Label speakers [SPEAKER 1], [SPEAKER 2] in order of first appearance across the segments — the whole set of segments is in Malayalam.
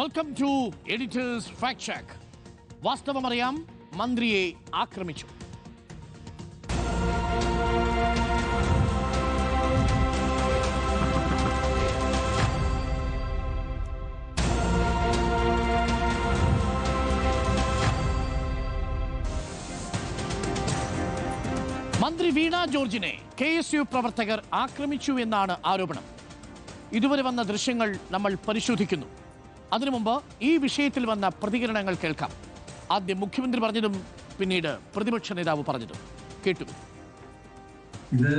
[SPEAKER 1] Welcome to editors fact check. വാസ്തവമറിയാം, മന്ത്രിയെ ആക്രമിച്ചു. മന്ത്രി വീണ ജോർജിനെ KSU പ്രവർത്തകർ ആക്രമിച്ചു എന്നാണ് ആരോപണം. ഇതുവരെ വന്ന ദൃശ്യങ്ങൾ നമ്മൾ പരിശോധിക്കുന്നു. അതിനു മുമ്പ് ഈ വിഷയത്തിൽ വന്ന പ്രതികരണങ്ങൾ കേൾക്കാം. ആദ്യം മുഖ്യമന്ത്രി പറഞ്ഞതും പിന്നീട് പ്രതിപക്ഷ നേതാവ് പറഞ്ഞതും കേട്ടു.
[SPEAKER 2] ഇത്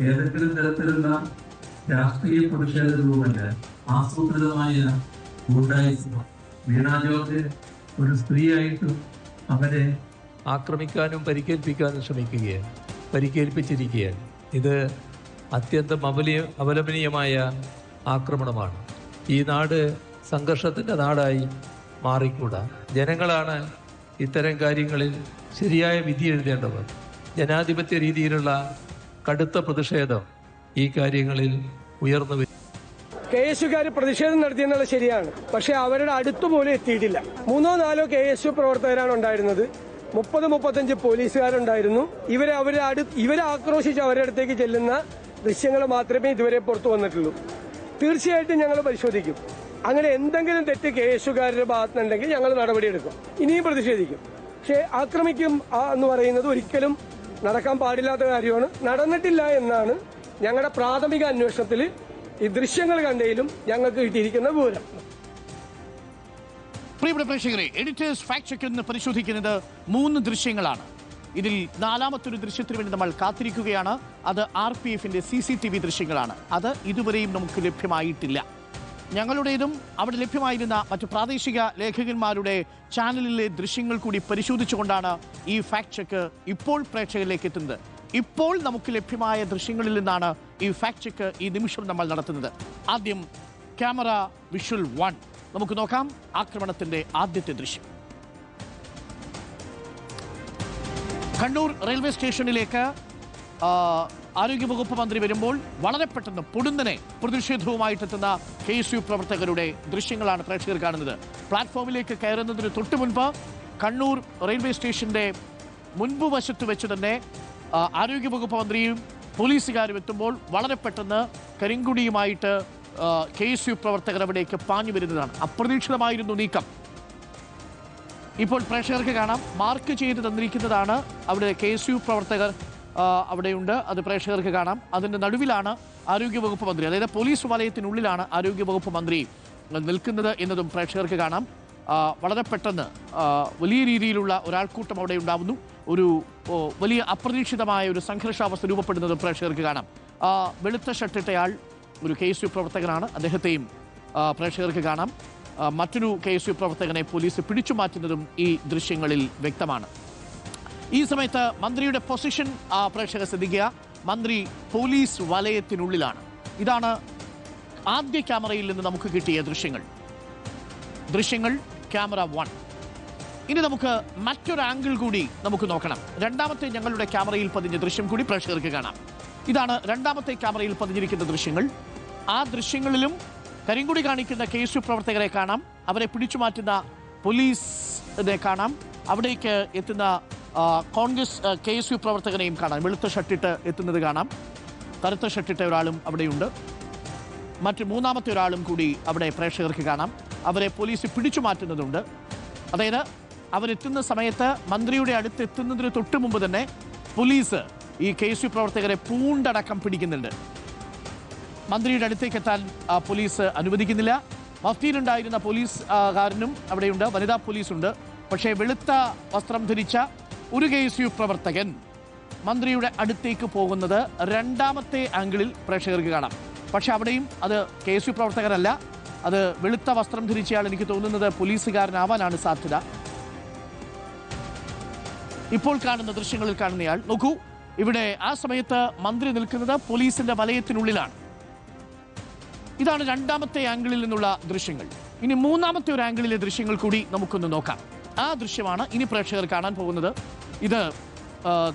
[SPEAKER 2] ഏതെങ്കിലും തരത്തിലുള്ള രാഷ്ട്രീയ പ്രതിഷേധവുമല്ല, ആസൂത്രിതമായ ഗൂഢായിസം. വീണ ജോർജ് ഒരു സ്ത്രീയായിട്ടും അവരെ
[SPEAKER 3] ആക്രമിക്കാനും പരിക്കേൽപ്പിക്കാനും ശ്രമിക്കുകയാണ്, പരിക്കേൽപ്പിച്ചിരിക്കുകയാണ്. ഇത് അത്യന്തം അപലപനീയമായ ആക്രമണമാണ്. ഈ നാട് സംഘർഷത്തിൻ്റെ നാടായി മാറിക്കൂടാ. ജനങ്ങളാണ് ഇത്തരം കാര്യങ്ങളിൽ ശരിയായ വിധി എഴുതേണ്ടവർ. ജനാധിപത്യ രീതിയിലുള്ള കടുത്ത പ്രതിഷേധം ഈ കാര്യങ്ങളിൽ ഉയർന്നു വരും.
[SPEAKER 4] KSUക്കാർ പ്രതിഷേധം നടത്തിയെന്നുള്ളത് ശരിയാണ്, പക്ഷെ അവരുടെ അടുത്തുപോലും എത്തിയിട്ടില്ല. 3-4 KSU പ്രവർത്തകരാണ് ഉണ്ടായിരുന്നത്. 30-35 പോലീസുകാരുണ്ടായിരുന്നു. ഇവരെ ആക്രോശിച്ച് അവരുടെ അടുത്തേക്ക് ചെല്ലുന്ന ദൃശ്യങ്ങൾ മാത്രമേ ഇതുവരെ പുറത്തു വന്നിട്ടുള്ളൂ. തീർച്ചയായിട്ടും ഞങ്ങൾ പരിശോധിക്കും. അങ്ങനെ എന്തെങ്കിലും തെറ്റ് KSUക്കാരുടെ ഭാഗത്തുനിന്നുണ്ടെങ്കിൽ ഞങ്ങൾ നടപടിയെടുക്കും, ഇനിയും പ്രതിഷേധിക്കും. പക്ഷേ ആക്രമിക്കും എന്ന് പറയുന്നത് ഒരിക്കലും നടക്കാൻ പാടില്ലാത്ത കാര്യമാണ്. നടന്നിട്ടില്ല എന്നാണ് ഞങ്ങളുടെ പ്രാഥമിക അന്വേഷണത്തിൽ ഈ ദൃശ്യങ്ങൾ കണ്ടതിലും ഞങ്ങൾക്ക് കിട്ടിയിരിക്കുന്ന വിവരം.
[SPEAKER 1] പ്രിയപ്പെട്ട പ്രേക്ഷകരെ, എഡിറ്റേഴ്സ് ഫാക്ട് ചെക്ക് എന്ന് പരിശോധിക്കുന്നത് 3 ദൃശ്യങ്ങളാണ്. ഇതിൽ 4ാമത്തൊരു ദൃശ്യത്തിന് വേണ്ടി നമ്മൾ കാത്തിരിക്കുകയാണ്. അത് RPFന്റെ CCTV ദൃശ്യങ്ങളാണ്. അത് ഇതുവരെയും നമുക്ക് ലഭ്യമായിട്ടില്ല. ഞങ്ങളുടേതും അവിടെ ലഭ്യമായിരുന്ന മറ്റു പ്രാദേശിക ലേഖകന്മാരുടെ ചാനലിലെ ദൃശ്യങ്ങൾ കൂടി പരിശോധിച്ചുകൊണ്ടാണ് ഈ ഫാക്ട് ചെക്ക് ഇപ്പോൾ പ്രേക്ഷകരിലേക്ക് എത്തുന്നത്. ഇപ്പോൾ നമുക്ക് ലഭ്യമായ ദൃശ്യങ്ങളിൽ നിന്നാണ് ഈ ഫാക്ട് ചെക്ക് ഈ നിമിഷം നമ്മൾ നടത്തുന്നത്. ആദ്യം ക്യാമറ വിഷ്വൽ 1 നമുക്ക് നോക്കാം. ആക്രമണത്തിന്റെ ആദ്യത്തെ ദൃശ്യം. കണ്ണൂർ റെയിൽവേ സ്റ്റേഷനിലേക്ക് ആരോഗ്യവകുപ്പ് മന്ത്രി വരുമ്പോൾ വളരെ പെട്ടെന്ന് പൊടുന്നനെ പ്രതിഷേധവുമായിട്ടെത്തുന്ന KSU പ്രവർത്തകരുടെ ദൃശ്യങ്ങളാണ് പ്രേക്ഷകർ കാണുന്നത്. പ്ലാറ്റ്ഫോമിലേക്ക് കയറുന്നതിന് തൊട്ടു മുൻപ് കണ്ണൂർ റെയിൽവേ സ്റ്റേഷന്റെ മുൻപ് വശത്ത് വെച്ച് തന്നെ ആരോഗ്യവകുപ്പ് മന്ത്രിയും പോലീസുകാരും എത്തുമ്പോൾ വളരെ പെട്ടെന്ന് കരിങ്കുടിയുമായിട്ട് KSU പ്രവർത്തകർ അവിടേക്ക് പാഞ്ഞു വരുന്നതാണ്. അപ്രതീക്ഷിതമായിരുന്നു നീക്കം. ഇപ്പോൾ പ്രേക്ഷകർക്ക് കാണാം, മാർക്ക് ചെയ്ത് തന്നിരിക്കുന്നതാണ്. അവിടെ KSU പ്രവർത്തകർ അവിടെയുണ്ട്, അത് പ്രേക്ഷകർക്ക് കാണാം. അതിൻ്റെ നടുവിലാണ് ആരോഗ്യവകുപ്പ് മന്ത്രി, അതായത് പോലീസ് വലയത്തിനുള്ളിലാണ് ആരോഗ്യവകുപ്പ് മന്ത്രി നിൽക്കുന്നത് എന്നതും പ്രേക്ഷകർക്ക് കാണാം. വളരെ പെട്ടെന്ന് വലിയ രീതിയിലുള്ള ഒരാൾക്കൂട്ടം അവിടെ ഉണ്ടാവുന്നു. ഒരു വലിയ അപ്രതീക്ഷിതമായ ഒരു സംഘർഷാവസ്ഥ രൂപപ്പെടുന്നതും പ്രേക്ഷകർക്ക് കാണാം. വെളുത്ത ഷർട്ടിട്ടയാൾ ഒരു KSU പ്രവർത്തകനാണ്, അദ്ദേഹത്തെയും പ്രേക്ഷകർക്ക് കാണാം. മറ്റൊരു KSU പ്രവർത്തകനെ പോലീസ് പിടിച്ചു മാറ്റുന്നതും ഈ ദൃശ്യങ്ങളിൽ വ്യക്തമാണ്. ഈ സമയത്ത് മന്ത്രിയുടെ പൊസിഷൻ പ്രേക്ഷകർ ശ്രദ്ധിക്കുക. മന്ത്രി പോലീസ് വലയത്തിനുള്ളിലാണ്. ഇതാണ് ആദ്യ ക്യാമറയിൽ നിന്ന് നമുക്ക് കിട്ടിയ ദൃശ്യങ്ങൾ ക്യാമറ 1. ഇനി നമുക്ക് മറ്റൊരു ആംഗിൾ കൂടി നമുക്ക് നോക്കണം. രണ്ടാമത്തെ ഞങ്ങളുടെ ക്യാമറയിൽ പതിഞ്ഞ ദൃശ്യം കൂടി പ്രേക്ഷകർക്ക് കാണാം. ഇതാണ് രണ്ടാമത്തെ ക്യാമറയിൽ പതിഞ്ഞിരിക്കുന്ന ദൃശ്യങ്ങൾ. ആ ദൃശ്യങ്ങളിലും കരിങ്കുടി കാണിക്കുന്ന KSU പ്രവർത്തകരെ കാണാം, അവരെ പിടിച്ചു മാറ്റുന്ന പോലീസിനെ കാണാം, അവിടേക്ക് എത്തുന്ന കോൺഗ്രസ് KSU പ്രവർത്തകനെയും കാണാം. വെളുത്ത ഷർട്ടിട്ട് എത്തുന്നത് കാണാം. കറുത്ത ഷർട്ടിട്ട ഒരാളും അവിടെയുണ്ട്. മറ്റ് 3ാമത്തെ ഒരാളും കൂടി അവിടെ പ്രേക്ഷകർക്ക് കാണാം. അവരെ പോലീസ് പിടിച്ചു മാറ്റുന്നതുണ്ട്. അതായത് അവരെത്തുന്ന സമയത്ത് മന്ത്രിയുടെ അടുത്ത് എത്തുന്നതിന് തൊട്ട് മുമ്പ് തന്നെ പോലീസ് ഈ KSU പ്രവർത്തകരെ പൂണ്ടടക്കം പിടിക്കുന്നുണ്ട്. മന്ത്രിയുടെ അടുത്തേക്ക് എത്താൻ പോലീസ് അനുവദിക്കുന്നില്ല. മഫ്തിയിലുണ്ടായിരുന്ന പോലീസുകാരനും അവിടെയുണ്ട്, വനിതാ പോലീസുണ്ട്. പക്ഷേ വെളുത്ത വസ്ത്രം ധരിച്ച ഒരു KSU പ്രവർത്തകൻ മന്ത്രിയുടെ അടുത്തേക്ക് പോകുന്നത് 2ാമത്തെ ആംഗിളിൽ പ്രേക്ഷകർക്ക് കാണാം. പക്ഷെ അവിടെയും അത് KSU പ്രവർത്തകരല്ല, അത് വെളുത്ത വസ്ത്രം ധരിച്ചയാൾ. എനിക്ക് തോന്നുന്നത് പോലീസുകാരനാവാനാണ് സാധ്യത. ഇപ്പോൾ കാണുന്ന ദൃശ്യങ്ങളിൽ കാണുന്നയാൾ നോക്കൂ. ഇവിടെ ആ സമയത്ത് മന്ത്രി നിൽക്കുന്നത് പോലീസിന്റെ വലയത്തിനുള്ളിലാണ്. ഇതാണ് 2ാമത്തെ ആംഗിളിൽ നിന്നുള്ള ദൃശ്യങ്ങൾ. ഇനി 3ാമത്തെ ഒരു ആംഗിളിലെ ദൃശ്യങ്ങൾ കൂടി നമുക്കൊന്ന് നോക്കാം. ആ ദൃശ്യമാണ് ഇനി പ്രേക്ഷകർ കാണാൻ പോകുന്നത്. ഇത്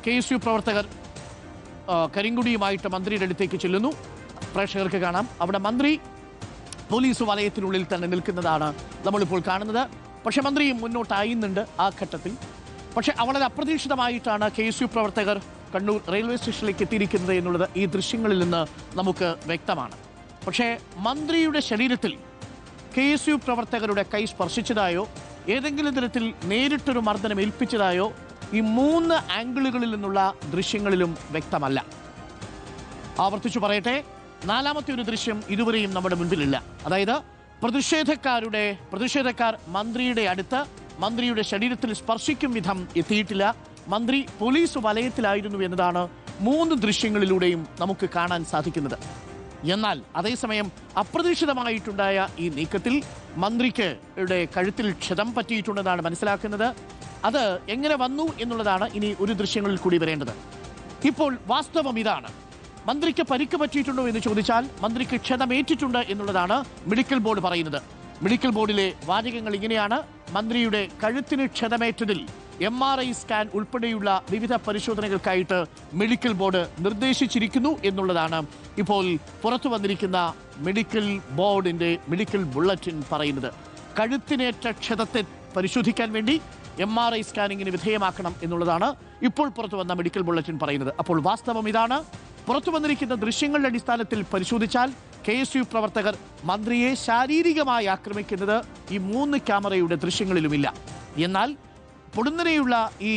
[SPEAKER 1] KSU പ്രവർത്തകർ കരിങ്കുടിയുമായിട്ട് മന്ത്രിയുടെ അടുത്തേക്ക് ചെല്ലുന്നു. പ്രേക്ഷകർക്ക് കാണാം, അവിടെ മന്ത്രി പോലീസ് വലയത്തിനുള്ളിൽ തന്നെ നിൽക്കുന്നതാണ് നമ്മളിപ്പോൾ കാണുന്നത്. പക്ഷെ മന്ത്രി മുന്നോട്ടായുന്നുണ്ട് ആ ഘട്ടത്തിൽ. പക്ഷെ വളരെ അപ്രതീക്ഷിതമായിട്ടാണ് KSU പ്രവർത്തകർ കണ്ണൂർ റെയിൽവേ സ്റ്റേഷനിലേക്ക് എത്തിയിരിക്കുന്നത് എന്നുള്ളത് ഈ ദൃശ്യങ്ങളിൽ നിന്ന് നമുക്ക് വ്യക്തമാണ്. പക്ഷേ മന്ത്രിയുടെ ശരീരത്തിൽ KSU പ്രവർത്തകരുടെ കൈ സ്പർശിച്ചതായോ ഏതെങ്കിലും തരത്തിൽ നേരിട്ടൊരു മർദ്ദനം ഏൽപ്പിച്ചതായോ ഈ 3 ആംഗിളുകളിൽ നിന്നുള്ള ദൃശ്യങ്ങളിലും വ്യക്തമല്ല. ആവർത്തിച്ചു പറയട്ടെ, 4ാമത്തെ ഒരു ദൃശ്യം ഇതുവരെയും നമ്മുടെ മുൻപിലില്ല. അതായത് പ്രതിഷേധക്കാർ മന്ത്രിയുടെ അടുത്ത് മന്ത്രിയുടെ ശരീരത്തിൽ സ്പർശിക്കും വിധം എത്തിയിട്ടില്ല. മന്ത്രി പോലീസ് വലയത്തിലായിരുന്നു എന്നതാണ് 3 ദൃശ്യങ്ങളിലൂടെയും നമുക്ക് കാണാൻ സാധിക്കുന്നത്. എന്നാൽ അതേസമയം അപ്രതീക്ഷിതമായിട്ടുണ്ടായ ഈ നീക്കത്തിൽ മന്ത്രിക്ക് കഴുത്തിൽ ക്ഷതം പറ്റിയിട്ടുണ്ടെന്നാണ് മനസ്സിലാക്കുന്നത്. അത് എങ്ങനെ വന്നു എന്നുള്ളതാണ് ഇനി ഒരു ദൃശ്യങ്ങളിൽ കൂടി വരേണ്ടത്. ഇപ്പോൾ വാസ്തവം ഇതാണ്. മന്ത്രിക്ക് പരിക്ക് പറ്റിയിട്ടുണ്ടോ എന്ന് ചോദിച്ചാൽ മന്ത്രിക്ക് ക്ഷതമേറ്റിട്ടുണ്ട് എന്നുള്ളതാണ് മെഡിക്കൽ ബോർഡ് പറയുന്നത്. മെഡിക്കൽ ബോർഡിലെ വാചകങ്ങൾ ഇങ്ങനെയാണ്: മന്ത്രിയുടെ കഴുത്തിന് ക്ഷതമേറ്റതിൽ MRI സ്കാൻ ഉൾപ്പെടെയുള്ള വിവിധ പരിശോധനകൾക്കായിട്ട് മെഡിക്കൽ ബോർഡ് നിർദ്ദേശിച്ചിരിക്കുന്നു എന്നുള്ളതാണ് ഇപ്പോൾ പുറത്തു വന്നിരിക്കുന്ന മെഡിക്കൽ ബോർഡിന്റെ മെഡിക്കൽ ബുള്ളറ്റിൻ പറയുന്നത്. കഴുത്തിനേറ്റ ക്ഷതത്തെ പരിശോധിക്കാൻ വേണ്ടി MRI സ്കാനിങ്ങിന് വിധേയമാക്കണം എന്നുള്ളതാണ് ഇപ്പോൾ പുറത്തു വന്ന മെഡിക്കൽ ബുള്ളറ്റിൻ പറയുന്നത്. അപ്പോൾ വാസ്തവം ഇതാണ്. പുറത്തു വന്നിരിക്കുന്ന ദൃശ്യങ്ങളുടെ അടിസ്ഥാനത്തിൽ പരിശോധിച്ചാൽ KSU പ്രവർത്തകർ മന്ത്രിയെ ശാരീരികമായി ആക്രമിക്കുന്നത് ഈ 3 ക്യാമറയുടെ ദൃശ്യങ്ങളിലുമില്ല. എന്നാൽ പൊടുന്നനെയുള്ള ഈ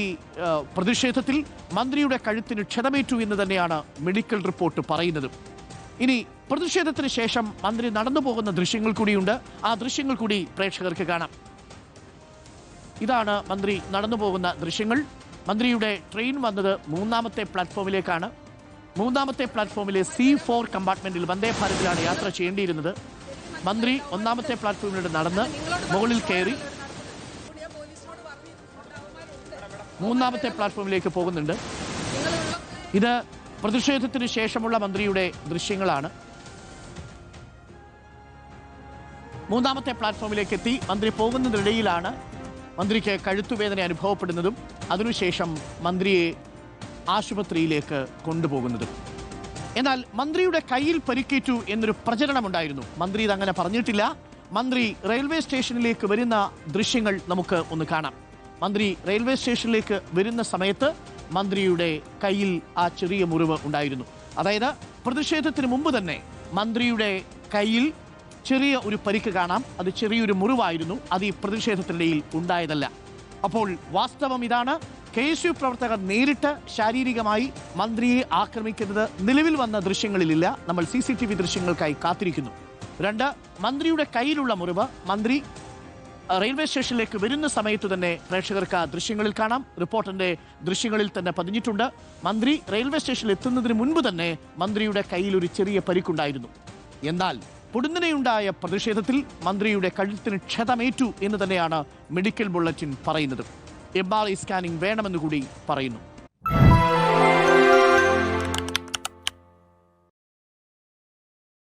[SPEAKER 1] പ്രതിഷേധത്തിൽ മന്ത്രിയുടെ കഴുത്തിന് ക്ഷതമേറ്റു എന്ന് തന്നെയാണ് മെഡിക്കൽ റിപ്പോർട്ട് പറയുന്നത്. ഇനി പ്രതിഷേധത്തിന് ശേഷം മന്ത്രി നടന്നു പോകുന്ന ദൃശ്യങ്ങൾ കൂടിയുണ്ട്. ആ ദൃശ്യങ്ങൾ കൂടി പ്രേക്ഷകർക്ക് കാണാം. ഇതാണ് മന്ത്രി നടന്നു പോകുന്ന ദൃശ്യങ്ങൾ. മന്ത്രിയുടെ ട്രെയിൻ വന്നത് 3ാമത്തെ പ്ലാറ്റ്ഫോമിലേക്കാണ്. 3ാമത്തെ പ്ലാറ്റ്ഫോമിലെ C4 കമ്പാർട്ട്മെന്റിൽ വന്ദേ ഭാരതിലാണ് യാത്ര ചെയ്യേണ്ടിയിരുന്നത്. മന്ത്രി 1ാമത്തെ പ്ലാറ്റ്ഫോമിലൂടെ നടന്ന് മുകളിൽ കയറി 3ാമത്തെ പ്ലാറ്റ്ഫോമിലേക്ക് പോകുന്നുണ്ട്. ഇത് പ്രതിഷേധത്തിന് ശേഷമുള്ള മന്ത്രിയുടെ ദൃശ്യങ്ങളാണ്. 3ാമത്തെ പ്ലാറ്റ്ഫോമിലേക്ക് എത്തി മന്ത്രി പോകുന്നതിനിടയിലാണ് മന്ത്രിക്ക് കഴുത്തുവേദന അനുഭവപ്പെടുന്നതും അതിനുശേഷം മന്ത്രിയെ ആശുപത്രിയിലേക്ക് കൊണ്ടുപോകുന്നതും. എന്നാൽ മന്ത്രിയുടെ കയ്യിൽ പരിക്കേറ്റു എന്നൊരു പ്രചരണമുണ്ടായിരുന്നു. മന്ത്രി ഇതങ്ങനെ പറഞ്ഞിട്ടില്ല. മന്ത്രി റെയിൽവേ സ്റ്റേഷനിലേക്ക് വരുന്ന ദൃശ്യങ്ങൾ നമുക്ക് ഒന്ന് കാണാം. മന്ത്രി റെയിൽവേ സ്റ്റേഷനിലേക്ക് വരുന്ന സമയത്ത് മന്ത്രിയുടെ കയ്യിൽ ആ ചെറിയ മുറിവ് ഉണ്ടായിരുന്നു. അതായത് പ്രതിഷേധത്തിന് മുമ്പ് തന്നെ മന്ത്രിയുടെ കയ്യിൽ ചെറിയ ഒരു പരിക്ക് കാണാം. അത് ചെറിയൊരു മുറിവായിരുന്നു. അത് ഈ പ്രതിഷേധത്തിനിടയിൽ ഉണ്ടായതല്ല. അപ്പോൾ വാസ്തവം ഇതാണ്. KSU പ്രവർത്തകർ നേരിട്ട് ശാരീരികമായി മന്ത്രിയെ ആക്രമിക്കുന്നത് നിലവിൽ വന്ന ദൃശ്യങ്ങളിലില്ല. നമ്മൾ CCTV ദൃശ്യങ്ങൾക്കായി കാത്തിരിക്കുന്നു. 2, മന്ത്രിയുടെ കയ്യിലുള്ള മുറിവ് മന്ത്രി റെയിൽവേ സ്റ്റേഷനിലേക്ക് വരുന്ന സമയത്ത് തന്നെ പ്രേക്ഷകർക്ക് ആ ദൃശ്യങ്ങളിൽ കാണാം. റിപ്പോർട്ടറിന്റെ ദൃശ്യങ്ങളിൽ തന്നെ പതിഞ്ഞിട്ടുണ്ട്. മന്ത്രി റെയിൽവേ സ്റ്റേഷനിൽ എത്തുന്നതിന് മുൻപ് തന്നെ മന്ത്രിയുടെ കയ്യിൽ ഒരു ചെറിയ പരിക്കുണ്ടായിരുന്നു. എന്നാൽ പൊടുന്നനെയുണ്ടായ പ്രതിഷേധത്തിൽ മന്ത്രിയുടെ കഴുത്തിന് ക്ഷതമേറ്റു എന്ന് തന്നെയാണ് മെഡിക്കൽ ബുള്ളറ്റിൻ പറയുന്നത്. MRI സ്കാനിംഗ് വേണമെന്ന് കൂടി പറയുന്നു.